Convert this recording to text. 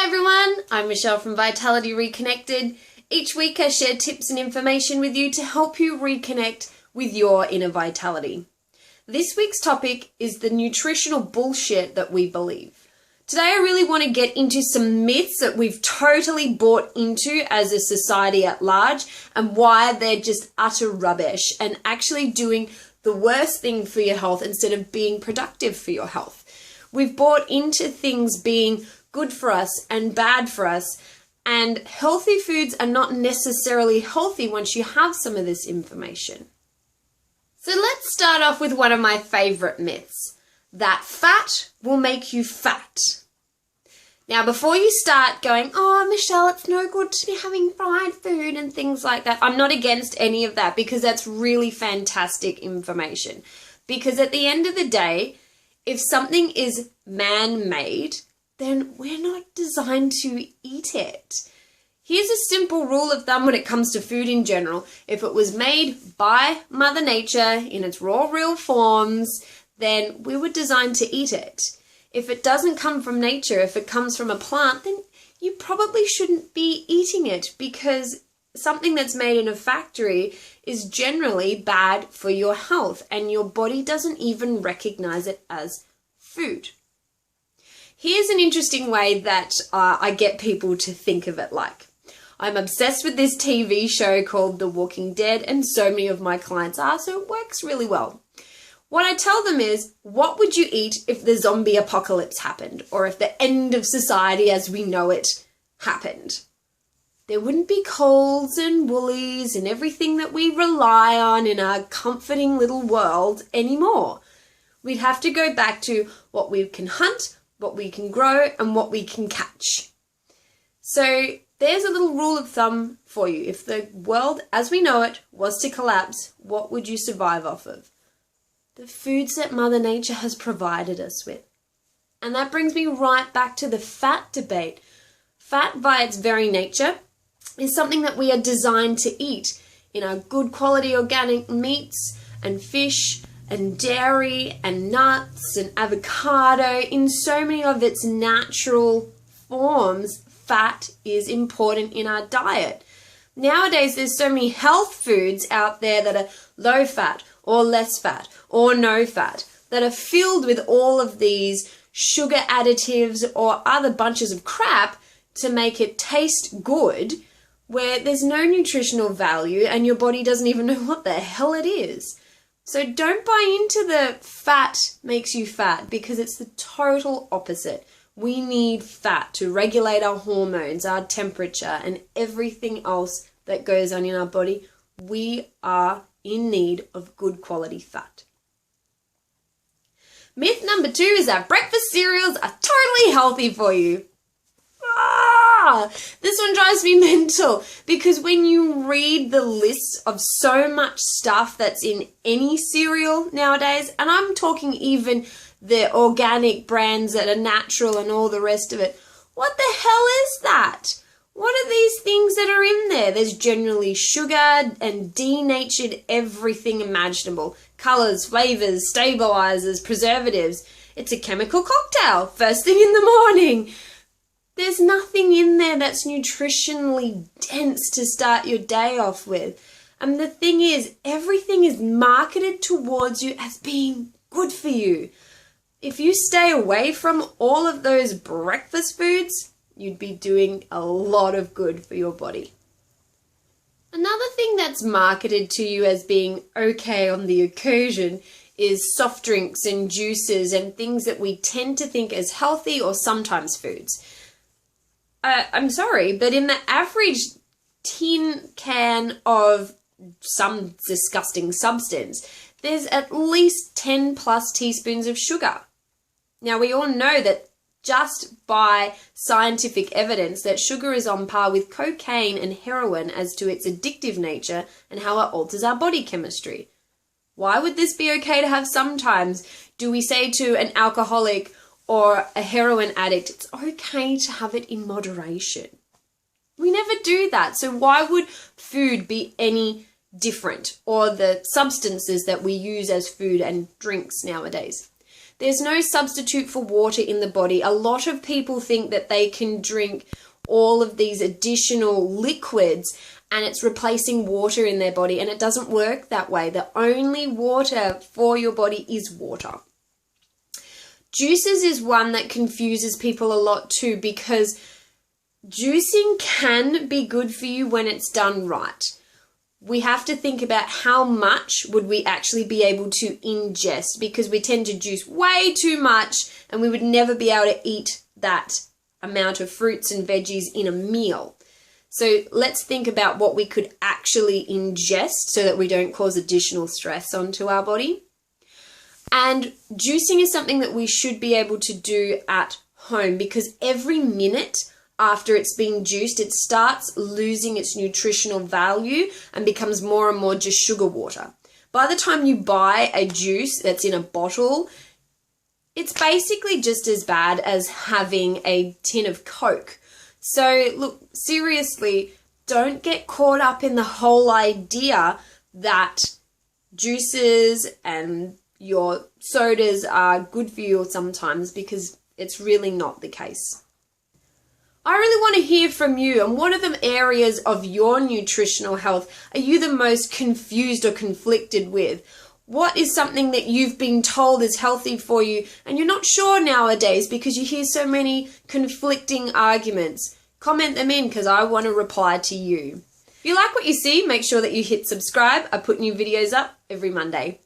Hi everyone, I'm Michelle from Vitality Reconnected. Each week I share tips and information with you to help you reconnect with your inner vitality. This week's topic is the nutritional bullshit that we believe. Today I really want to get into some myths that we've totally bought into as a society at large and why they're just utter rubbish and actually doing the worst thing for your health instead of being productive for your health. We've bought into things being good for us and bad for us, and healthy foods are not necessarily healthy once you have some of this information. So let's start off with one of my favorite myths, that fat will make you fat. Now, before you start going, oh, Michelle, it's no good to be having fried food and things like that, I'm not against any of that because that's really fantastic information. Because at the end of the day, if something is man-made, then we're not designed to eat it. Here's a simple rule of thumb when it comes to food in general. If it was made by Mother Nature in its raw, real forms, then we were designed to eat it. If it doesn't come from nature, if it comes from a plant, then you probably shouldn't be eating it because something that's made in a factory is generally bad for your health and your body doesn't even recognize it as food. Here's an interesting way that I get people to think of it like. I'm obsessed with this TV show called The Walking Dead, and so many of my clients are, so it works really well. What I tell them is, what would you eat if the zombie apocalypse happened, or if the end of society as we know it happened? There wouldn't be Coles and Woolies and everything that we rely on in our comforting little world anymore. We'd have to go back to what we can hunt, what we can grow, and what we can catch. So there's a little rule of thumb for you. If the world as we know it was to collapse, what would you survive off of? The foods that Mother Nature has provided us with. And that brings me right back to the fat debate. Fat by its very nature is something that we are designed to eat in our good quality organic meats and fish and dairy and nuts and avocado. In so many of its natural forms, fat is important in our diet. Nowadays, there's so many health foods out there that are low fat or less fat or no fat that are filled with all of these sugar additives or other bunches of crap to make it taste good, where there's no nutritional value and your body doesn't even know what the hell it is. So don't buy into the fat makes you fat because it's the total opposite. We need fat to regulate our hormones, our temperature, and everything else that goes on in our body. We are in need of good quality fat. Myth number 2 is that breakfast cereals are totally healthy for you. This one drives me mental because when you read the list of so much stuff that's in any cereal nowadays, and I'm talking even the organic brands that are natural and all the rest of it, what the hell is that? What are these things that are in there? There's generally sugar and denatured everything imaginable. Colors, flavors, stabilizers, preservatives. It's a chemical cocktail first thing in the morning. There's nothing in there that's nutritionally dense to start your day off with. And the thing is, everything is marketed towards you as being good for you. If you stay away from all of those breakfast foods, you'd be doing a lot of good for your body. Another thing that's marketed to you as being okay on the occasion is soft drinks and juices and things that we tend to think as healthy or sometimes foods. I'm sorry, but in the average tin can of some disgusting substance, there's at least 10 plus teaspoons of sugar. Now, we all know that just by scientific evidence that sugar is on par with cocaine and heroin as to its addictive nature and how it alters our body chemistry. Why would this be okay to have sometimes? Do we say to an alcoholic or a heroin addict, it's okay to have it in moderation? We never do that. So why would food be any different, or the substances that we use as food and drinks nowadays? There's no substitute for water in the body. A lot of people think that they can drink all of these additional liquids and it's replacing water in their body, and it doesn't work that way. The only water for your body is water. Juices is one that confuses people a lot too, because juicing can be good for you when it's done right. We have to think about how much would we actually be able to ingest, because we tend to juice way too much and we would never be able to eat that amount of fruits and veggies in a meal. So let's think about what we could actually ingest so that we don't cause additional stress onto our body. And juicing is something that we should be able to do at home, because every minute after it's been juiced, it starts losing its nutritional value and becomes more and more just sugar water. By the time you buy a juice that's in a bottle, it's basically just as bad as having a tin of Coke. So look, seriously, don't get caught up in the whole idea that juices and your sodas are good for you sometimes, because it's really not the case. I really want to hear from you, and what are the areas of your nutritional health are you the most confused or conflicted with? What is something that you've been told is healthy for you and you're not sure nowadays because you hear so many conflicting arguments? Comment them in, because I want to reply to you. If you like what you see, make sure that you hit subscribe. I put new videos up every Monday.